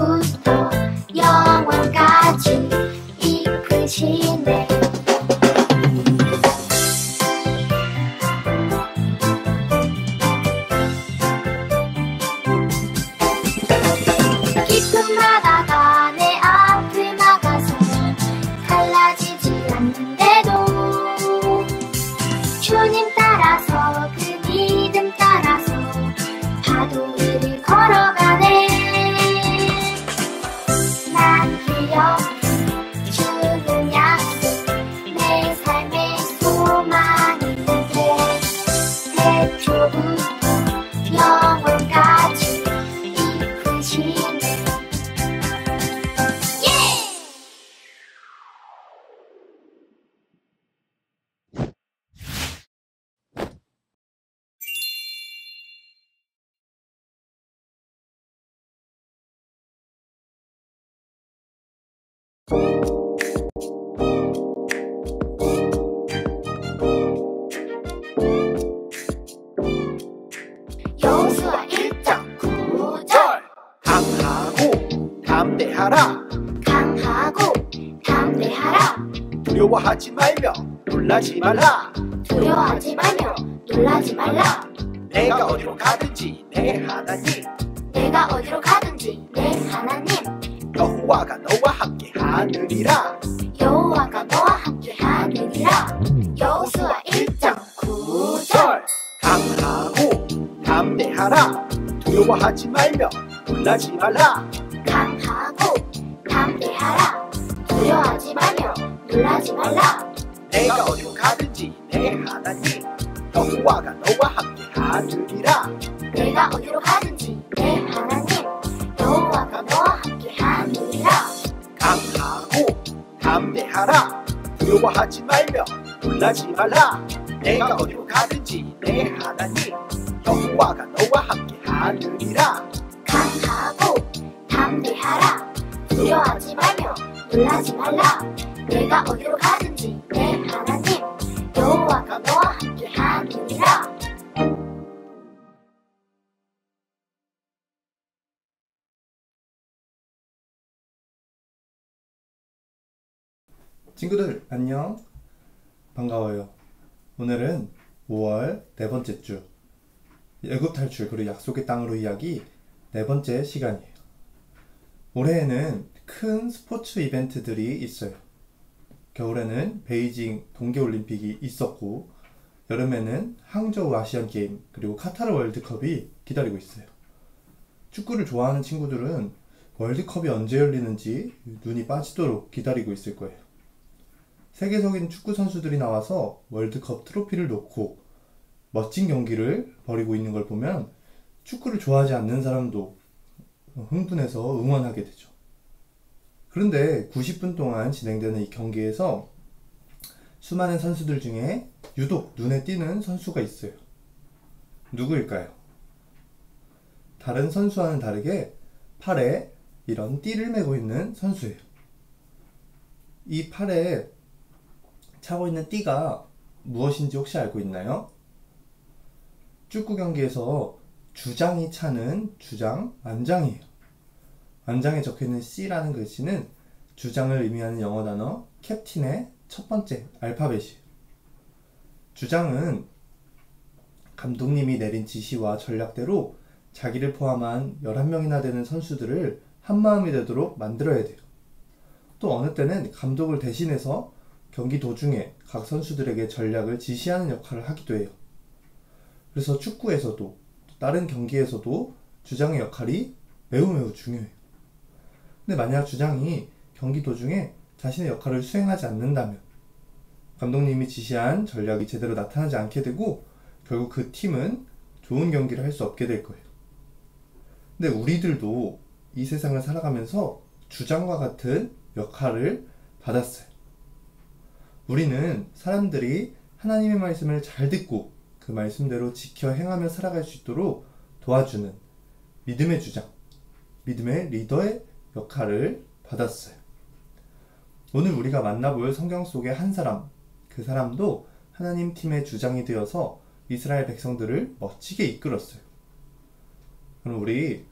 태초부터 영원까지 이끄시네. 깊은 바다가 내 앞을 막아서 갈라지지 않는데도 주님 따라서 그 믿음 따라서 파도 위를 걸어가네. 난 기억해 주는 약속 내 삶의 소망인데 태초부터 영원까지 이끄시네. 여호수아 1.9절 강하고 담대하라. 강하고 담대하라. 두려워하지 말며 놀라지 말라. 두려워하지 말며 놀라지 말라. 내가 어디로 가든지 내 하나님 내가 어디로 가든지 내 하나님 여호와가 너와 함께 하느니라. 여호와가 너와 함께 하느니라. 여호수아 1.9절 강하고 담대하라. 두려워하지 말며 놀라지 말라. 강하고 담대하라. 두려워하지 말며 놀라지 말라. 내가 어디로 가든지 내 하나님 여호와가 너와 함께 하느니라. 내가 어디로 가든지 내 하나님 여호와가 너와 함께 하느니라. 강하고 담대하라. 두려워하지 말며 놀라지 말라. 내가 어디로 가든지 내 하나님 여호와가 너와 함께 하느니라. 강하고 담대하라. 두려워하지 말며 놀라지 말라. 내가 어디로 가든지 내 하나님 여호와가 너와 함께 하느니라. 친구들 안녕, 반가워요. 오늘은 5월 네 번째 주 애굽 탈출 그리고 약속의 땅으로 이야기 네 번째 시간이에요. 올해에는 큰 스포츠 이벤트들이 있어요. 겨울에는 베이징 동계올림픽이 있었고 여름에는 항저우 아시안게임 그리고 카타르 월드컵이 기다리고 있어요. 축구를 좋아하는 친구들은 월드컵이 언제 열리는지 눈이 빠지도록 기다리고 있을 거예요. 세계적인 축구 선수들이 나와서 월드컵 트로피를 놓고 멋진 경기를 벌이고 있는 걸 보면 축구를 좋아하지 않는 사람도 흥분해서 응원하게 되죠. 그런데 90분 동안 진행되는 이 경기에서 수많은 선수들 중에 유독 눈에 띄는 선수가 있어요. 누구일까요? 다른 선수와는 다르게 팔에 이런 띠를 메고 있는 선수예요. 이 팔에 차고 있는 띠가 무엇인지 혹시 알고 있나요? 축구 경기에서 주장이 차는 주장 완장이에요. 완장에 적혀있는 C라는 글씨는 주장을 의미하는 영어 단어 캡틴의 첫 번째 알파벳이에요. 주장은 감독님이 내린 지시와 전략대로 자기를 포함한 11명이나 되는 선수들을 한마음이 되도록 만들어야 돼요. 또 어느 때는 감독을 대신해서 경기 도중에 각 선수들에게 전략을 지시하는 역할을 하기도 해요. 그래서 축구에서도 다른 경기에서도 주장의 역할이 매우 중요해요. 근데 만약 주장이 경기 도중에 자신의 역할을 수행하지 않는다면 감독님이 지시한 전략이 제대로 나타나지 않게 되고 결국 그 팀은 좋은 경기를 할 수 없게 될 거예요. 근데 우리들도 이 세상을 살아가면서 주장과 같은 역할을 받았어요. 우리는 사람들이 하나님의 말씀을 잘 듣고 그 말씀대로 지켜 행하며 살아갈 수 있도록 도와주는 믿음의 주장, 믿음의 리더의 역할을 받았어요. 오늘 우리가 만나볼 성경 속의 한 사람, 그 사람도 하나님 팀의 주장이 되어서 이스라엘 백성들을 멋지게 이끌었어요. 그럼 우리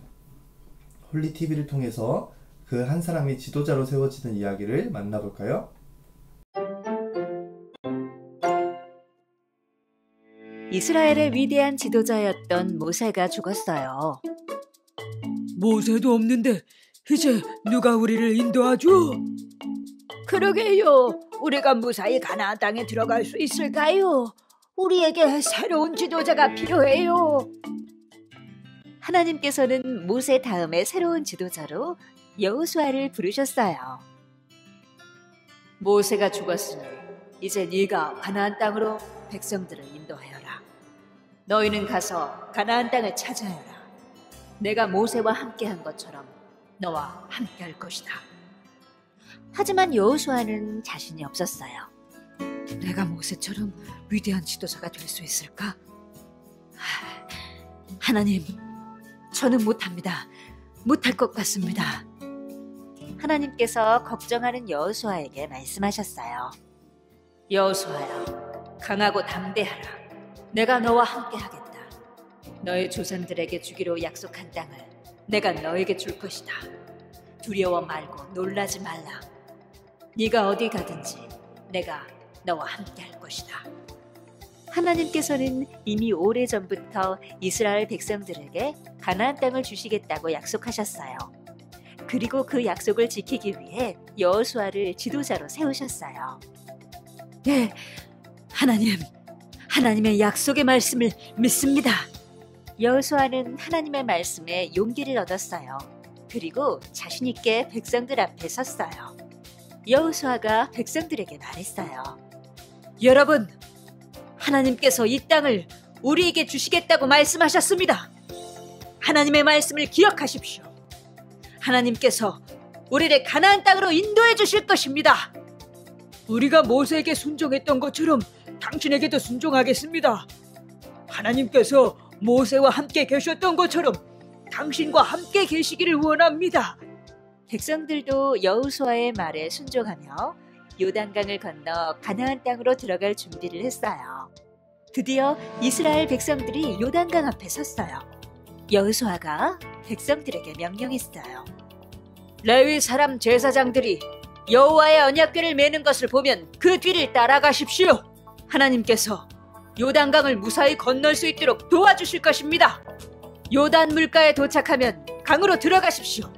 홀리 TV를 통해서 그 한 사람이 지도자로 세워지는 이야기를 만나볼까요? 이스라엘의 위대한 지도자였던 모세가 죽었어요. 모세도 없는데 이제 누가 우리를 인도하죠? 그러게요. 우리가 무사히 가나안 땅에 들어갈 수 있을까요? 우리에게 새로운 지도자가 필요해요. 하나님께서는 모세 다음에 새로운 지도자로 여호수아를 부르셨어요. 모세가 죽었으니 이제 네가 가나안 땅으로 백성들을 인도하여라. 너희는 가서 가나안 땅을 차지하여라. 내가 모세와 함께한 것처럼 너와 함께할 것이다. 하지만 여호수아는 자신이 없었어요. 내가 모세처럼 위대한 지도자가 될 수 있을까? 하나님, 저는 못합니다. 못할 것 같습니다. 하나님께서 걱정하는 여호수아에게 말씀하셨어요. 여호수아야, 강하고 담대하라. 내가 너와 함께하겠다. 너의 조상들에게 주기로 약속한 땅을 내가 너에게 줄 것이다. 두려워 말고 놀라지 말라. 네가 어디 가든지 내가 너와 함께할 것이다. 하나님께서는 이미 오래전부터 이스라엘 백성들에게 가나안 땅을 주시겠다고 약속하셨어요. 그리고 그 약속을 지키기 위해 여호수아를 지도자로 세우셨어요. 네, 하나님의 약속의 말씀을 믿습니다. 여호수아는 하나님의 말씀에 용기를 얻었어요. 그리고 자신 있게 백성들 앞에 섰어요. 여호수아가 백성들에게 말했어요. 여러분, 하나님께서 이 땅을 우리에게 주시겠다고 말씀하셨습니다. 하나님의 말씀을 기억하십시오. 하나님께서 우리를 가나안 땅으로 인도해 주실 것입니다. 우리가 모세에게 순종했던 것처럼 당신에게도 순종하겠습니다. 하나님께서 모세와 함께 계셨던 것처럼 당신과 함께 계시기를 원합니다. 백성들도 여호수아의 말에 순종하며 요단강을 건너 가나안 땅으로 들어갈 준비를 했어요. 드디어 이스라엘 백성들이 요단강 앞에 섰어요. 여호수아가 백성들에게 명령했어요. 레위 사람 제사장들이 여호와의 언약궤를 메는 것을 보면 그 뒤를 따라가십시오. 하나님께서 요단강을 무사히 건널 수 있도록 도와주실 것입니다. 요단 물가에 도착하면 강으로 들어가십시오.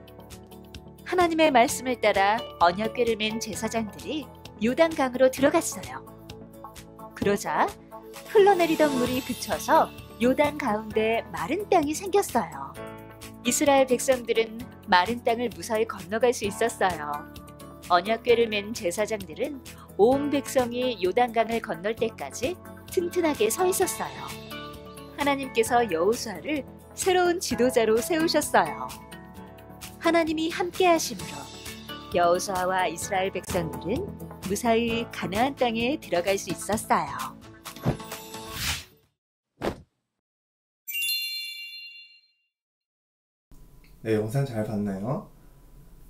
하나님의 말씀을 따라 언약궤를 맨 제사장들이 요단강으로 들어갔어요. 그러자 흘러내리던 물이 그쳐서 요단 가운데 마른 땅이 생겼어요. 이스라엘 백성들은 마른 땅을 무사히 건너갈 수 있었어요. 언약궤를 맨 제사장들은 온 백성이 요단강을 건널 때까지 튼튼하게 서 있었어요. 하나님께서 여호수아를 새로운 지도자로 세우셨어요. 하나님이 함께 하심으로 여호수아와 이스라엘 백성들은 무사히 가나안 땅에 들어갈 수 있었어요. 네, 영상 잘 봤나요?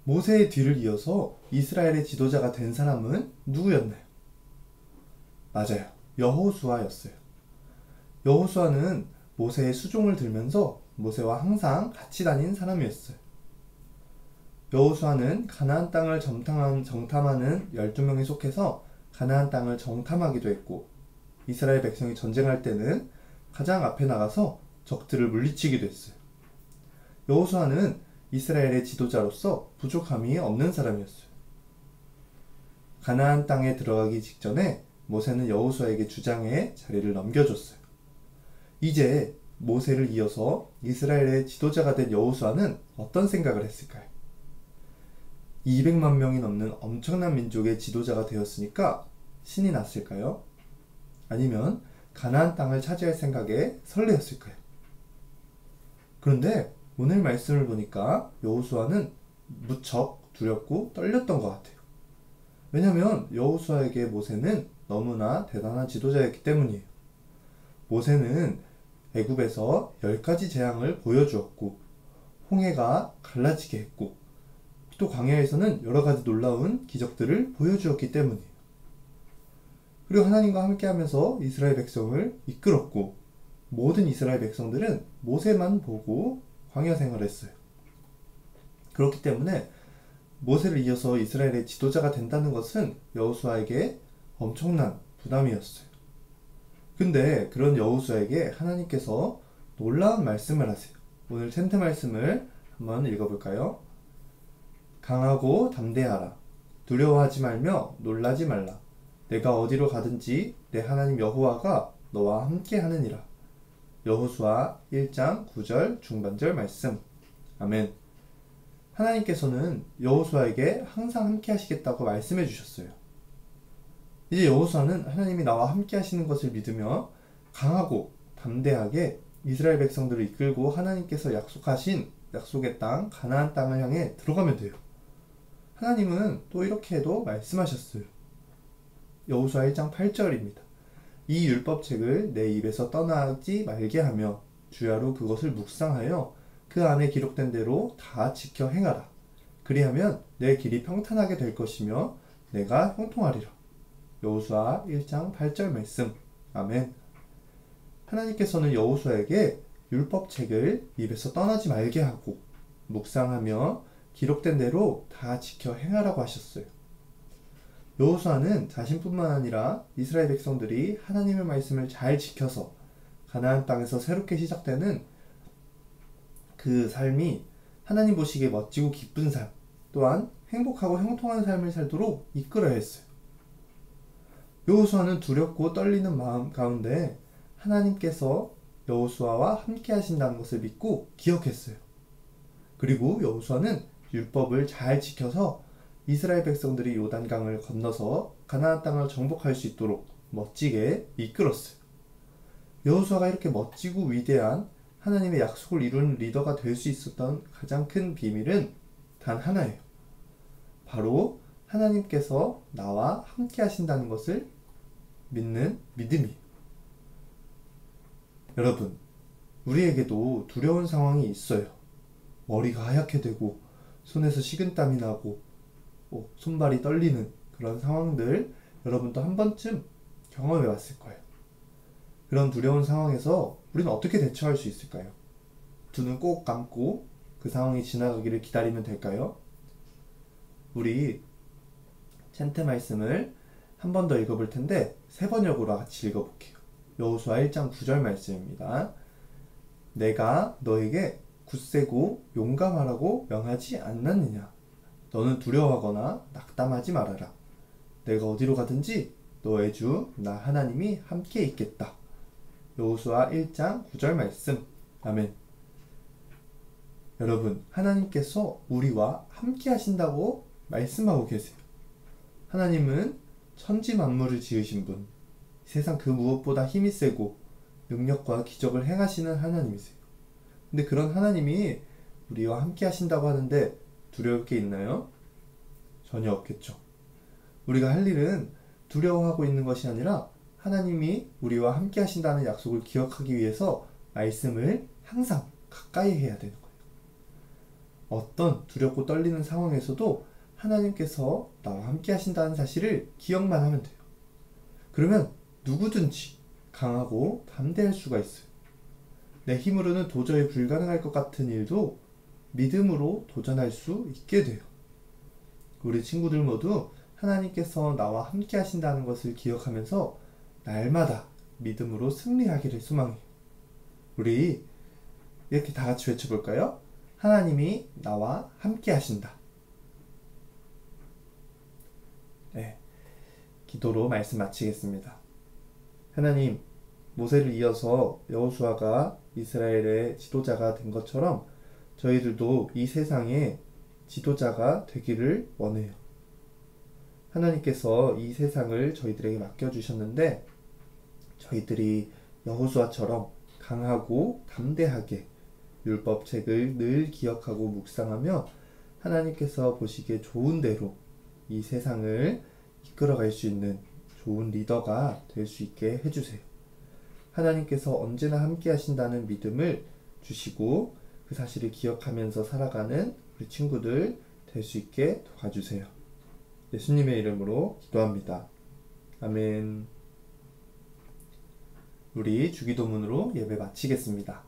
모세의 뒤를 이어서 이스라엘의 지도자가 된 사람은 누구였나요? 맞아요. 여호수아였어요. 여호수아는 모세의 수종을 들면서 모세와 항상 같이 다닌 사람이었어요. 여호수아는 가나안 땅을 정탐하는 12명에 속해서 가나안 땅을 정탐하기도 했고, 이스라엘 백성이 전쟁할 때는 가장 앞에 나가서 적들을 물리치기도 했어요. 여호수아는 이스라엘의 지도자로서 부족함이 없는 사람이었어요. 가나안 땅에 들어가기 직전에 모세는 여호수아에게 주장의 자리를 넘겨줬어요. 이제 모세를 이어서 이스라엘의 지도자가 된 여호수아는 어떤 생각을 했을까요? 200만 명이 넘는 엄청난 민족의 지도자가 되었으니까 신이 났을까요? 아니면 가나안 땅을 차지할 생각에 설레었을까요? 그런데 오늘 말씀을 보니까 여호수아는 무척 두렵고 떨렸던 것 같아요. 왜냐하면 여호수아에게 모세는 너무나 대단한 지도자였기 때문이에요. 모세는 애굽에서 10가지 재앙을 보여주었고, 홍해가 갈라지게 했고, 또 광야에서는 여러 가지 놀라운 기적들을 보여주었기 때문이에요. 그리고 하나님과 함께 하면서 이스라엘 백성을 이끌었고, 모든 이스라엘 백성들은 모세만 보고 광야 생활을 했어요. 그렇기 때문에 모세를 이어서 이스라엘의 지도자가 된다는 것은 여호수아에게 엄청난 부담이었어요. 근데 그런 여호수아에게 하나님께서 놀라운 말씀을 하세요. 오늘 텐트 말씀을 한번 읽어볼까요? 강하고 담대하라. 두려워하지 말며 놀라지 말라. 내가 어디로 가든지 내 하나님 여호와가 너와 함께 하느니라. 여호수아 1장 9절 중반절 말씀. 아멘. 하나님께서는 여호수아에게 항상 함께 하시겠다고 말씀해 주셨어요. 이제 여호수아는 하나님이 나와 함께 하시는 것을 믿으며 강하고 담대하게 이스라엘 백성들을 이끌고 하나님께서 약속하신 약속의 땅 가나안 땅을 향해 들어가면 돼요. 하나님은 또 이렇게도 말씀하셨어요. 여호수아 1장 8절입니다. 이 율법책을 내 입에서 떠나지 말게 하며 주야로 그것을 묵상하여 그 안에 기록된 대로 다 지켜 행하라. 그리하면 내 길이 평탄하게 될 것이며 내가 형통하리라. 여호수아 1장 8절 말씀. 아멘. 하나님께서는 여호수아에게 율법책을 입에서 떠나지 말게 하고 묵상하며 기록된 대로 다 지켜 행하라고 하셨어요. 여호수아는 자신뿐만 아니라 이스라엘 백성들이 하나님의 말씀을 잘 지켜서 가나안 땅에서 새롭게 시작되는 그 삶이 하나님 보시기에 멋지고 기쁜 삶, 또한 행복하고 형통한 삶을 살도록 이끌어야 했어요. 여호수아는 두렵고 떨리는 마음 가운데 하나님께서 여호수아와 함께 하신다는 것을 믿고 기억했어요. 그리고 여호수아는 율법을 잘 지켜서 이스라엘 백성들이 요단강을 건너서 가나안 땅을 정복할 수 있도록 멋지게 이끌었어요. 여호수아가 이렇게 멋지고 위대한 하나님의 약속을 이루는 리더가 될 수 있었던 가장 큰 비밀은 단 하나예요. 바로 하나님께서 나와 함께 하신다는 것을 믿는 믿음이에요. 여러분, 우리에게도 두려운 상황이 있어요. 머리가 하얗게 되고 손에서 식은땀이 나고 손발이 떨리는 그런 상황들 여러분도 한 번쯤 경험해 봤을 거예요. 그런 두려운 상황에서 우리는 어떻게 대처할 수 있을까요? 두 눈 꼭 감고 그 상황이 지나가기를 기다리면 될까요? 우리 텐트 말씀을 한 번 더 읽어볼 텐데 세 번역으로 같이 읽어볼게요. 여호수아 1장 9절 말씀입니다. 내가 너에게 굳세고 용감하라고 명하지 않았느냐? 너는 두려워하거나 낙담하지 말아라. 내가 어디로 가든지 너의 주 나 하나님이 함께 있겠다. 여호수아 1장 9절 말씀. 아멘. 여러분, 하나님께서 우리와 함께 하신다고 말씀하고 계세요. 하나님은 천지 만물을 지으신 분, 세상 그 무엇보다 힘이 세고 능력과 기적을 행하시는 하나님이세요. 근데 그런 하나님이 우리와 함께 하신다고 하는데 두려울 게 있나요? 전혀 없겠죠. 우리가 할 일은 두려워하고 있는 것이 아니라 하나님이 우리와 함께 하신다는 약속을 기억하기 위해서 말씀을 항상 가까이 해야 되는 거예요. 어떤 두렵고 떨리는 상황에서도 하나님께서 나와 함께 하신다는 사실을 기억만 하면 돼요. 그러면 누구든지 강하고 담대할 수가 있어요. 내 힘으로는 도저히 불가능할 것 같은 일도 믿음으로 도전할 수 있게 돼요. 우리 친구들 모두 하나님께서 나와 함께 하신다는 것을 기억하면서 날마다 믿음으로 승리하기를 소망해요. 우리 이렇게 다 같이 외쳐볼까요? 하나님이 나와 함께 하신다. 네, 기도로 말씀 마치겠습니다. 하나님, 모세를 이어서 여호수아가 이스라엘의 지도자가 된 것처럼 저희들도 이 세상의 지도자가 되기를 원해요. 하나님께서 이 세상을 저희들에게 맡겨주셨는데 저희들이 여호수아처럼 강하고 담대하게 율법책을 늘 기억하고 묵상하며 하나님께서 보시기에 좋은 대로 이 세상을 이끌어갈 수 있는 좋은 리더가 될 수 있게 해주세요. 하나님께서 언제나 함께 하신다는 믿음을 주시고 그 사실을 기억하면서 살아가는 우리 친구들 될 수 있게 도와주세요. 예수님의 이름으로 기도합니다. 아멘. 우리 주기도문으로 예배 마치겠습니다.